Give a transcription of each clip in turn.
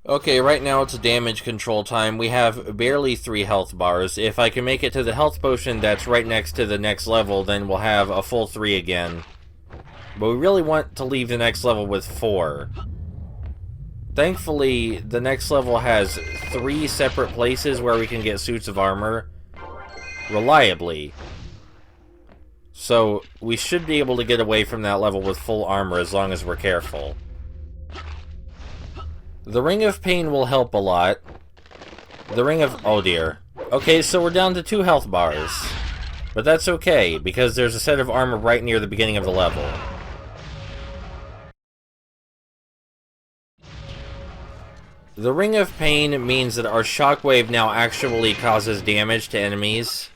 Okay, right now it's damage control time. We have barely 3 health bars. If I can make it to the health potion that's right next to the next level, then we'll have a full 3 again. But we really want to leave the next level with 4. Thankfully, the next level has 3 separate places where we can get suits of armor reliably. So, we should be able to get away from that level with full armor as long as we're careful. The Ring of Pain will help a lot. The Ring of... oh dear. Okay, so we're down to 2 health bars. But that's okay, because there's a set of armor right near the beginning of the level. The Ring of Pain means that our shockwave now actually causes damage to enemies.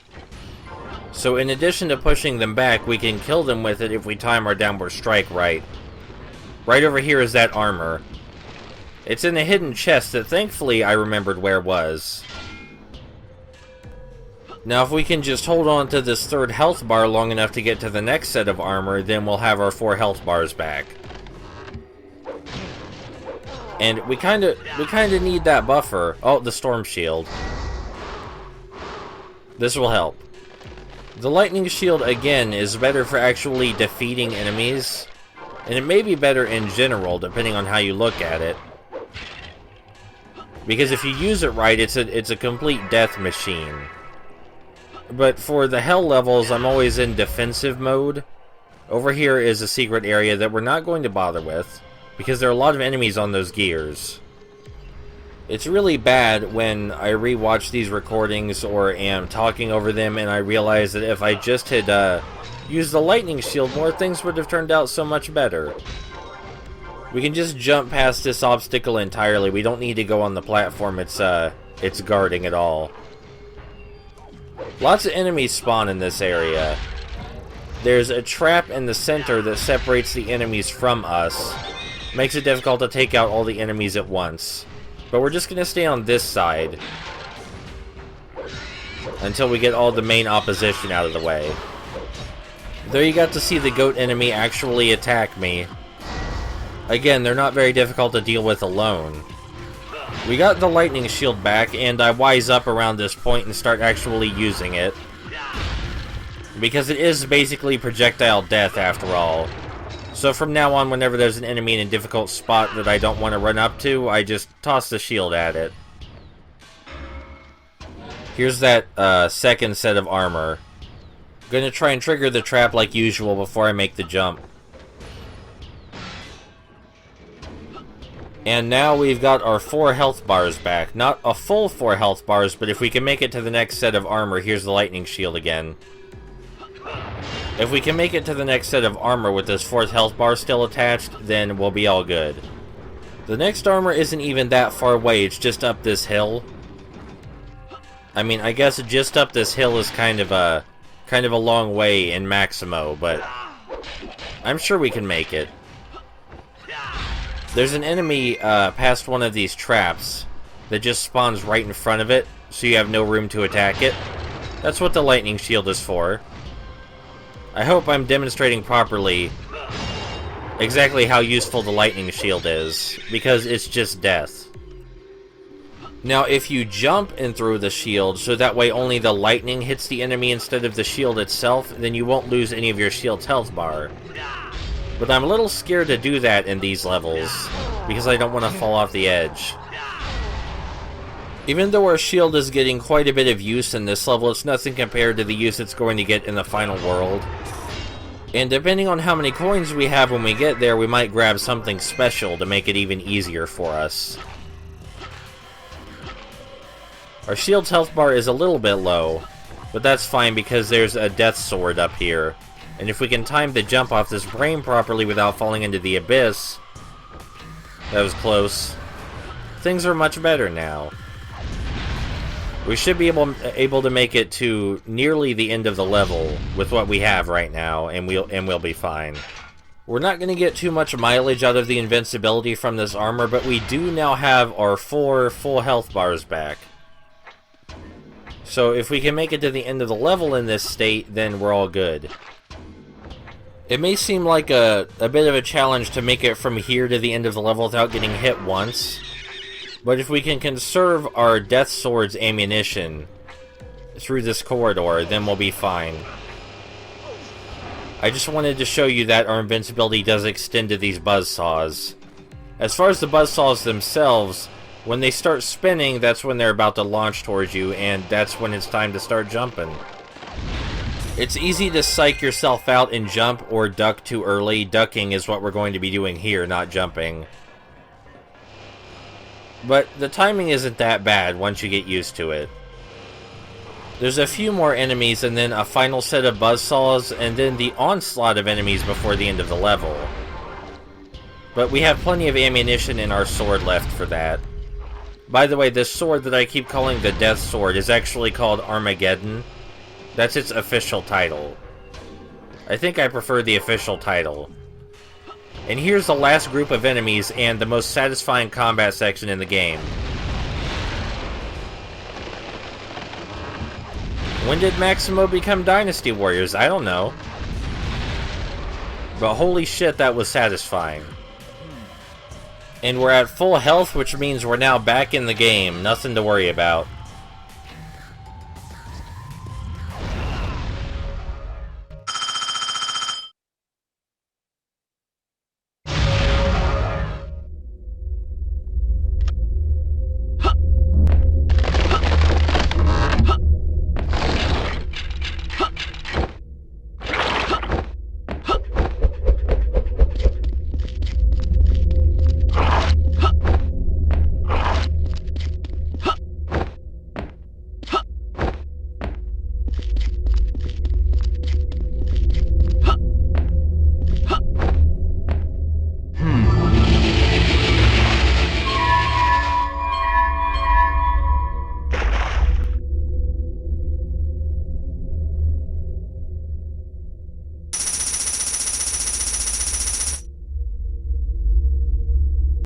So in addition to pushing them back, we can kill them with it if we time our downward strike right. Right over here is that armor. It's in a hidden chest that thankfully I remembered where it was. Now if we can just hold on to this 3rd health bar long enough to get to the next set of armor, then we'll have our 4 health bars back. And we kinda need that buffer. Oh, the storm shield. This will help. The lightning shield, again, is better for actually defeating enemies. And it may be better in general, depending on how you look at it. Because if you use it right, it's a complete death machine. But for the hell levels, I'm always in defensive mode. Over here is a secret area that we're not going to bother with, because there are a lot of enemies on those gears. It's really bad when I rewatch these recordings or am talking over them and I realize that if I just had used the lightning shield, more things would have turned out so much better. We can just jump past this obstacle entirely. We don't need to go on the platform it's guarding at all. Lots of enemies spawn in this area. There's a trap in the center that separates the enemies from us. Makes it difficult to take out all the enemies at once. But we're just going to stay on this side until we get all the main opposition out of the way. There you got to see the goat enemy actually attack me. Again, they're not very difficult to deal with alone. We got the lightning shield back, and I wise up around this point and start actually using it. Because it is basically projectile death after all. So from now on, whenever there's an enemy in a difficult spot that I don't want to run up to, I just toss the shield at it. Here's that second set of armor. I'm gonna try and trigger the trap like usual before I make the jump. And now we've got our 4 health bars back. Not a full 4 health bars, but if we can make it to the next set of armor, here's the lightning shield again. If we can make it to the next set of armor with this 4th health bar still attached, then we'll be all good. The next armor isn't even that far away, it's just up this hill. I mean, I guess just up this hill is kind of a long way in Maximo, but I'm sure we can make it. There's an enemy past one of these traps that just spawns right in front of it, so you have no room to attack it. That's what the lightning shield is for. I hope I'm demonstrating properly exactly how useful the lightning shield is, because it's just death. Now, if you jump and throw the shield, so that way only the lightning hits the enemy instead of the shield itself, then you won't lose any of your shield's health bar. But I'm a little scared to do that in these levels, because I don't want to fall off the edge. Even though our shield is getting quite a bit of use in this level, it's nothing compared to the use it's going to get in the final world. And depending on how many coins we have when we get there, we might grab something special to make it even easier for us. Our shield's health bar is a little bit low, but that's fine because there's a death sword up here. And if we can time the jump off this brain properly without falling into the abyss... That was close. Things are much better now. We should be able to make it to nearly the end of the level with what we have right now, and we'll be fine. We're not going to get too much mileage out of the invincibility from this armor, but we do now have our 4 full health bars back. So if we can make it to the end of the level in this state, then we're all good. It may seem like a bit of a challenge to make it from here to the end of the level without getting hit once. But if we can conserve our Death Sword's ammunition through this corridor, then we'll be fine. I just wanted to show you that our invincibility does extend to these buzzsaws. As far as the buzzsaws themselves, when they start spinning, that's when they're about to launch towards you, and that's when it's time to start jumping. It's easy to psych yourself out and jump or duck too early. Ducking is what we're going to be doing here, not jumping. But the timing isn't that bad once you get used to it. There's a few more enemies and then a final set of buzzsaws and then the onslaught of enemies before the end of the level. But we have plenty of ammunition in our sword left for that. By the way, this sword that I keep calling the Death Sword is actually called Armageddon. That's its official title. I think I prefer the official title. And here's the last group of enemies and the most satisfying combat section in the game. When did Maximo become Dynasty Warriors? I don't know. But holy shit, that was satisfying. And we're at full health, which means we're now back in the game. Nothing to worry about.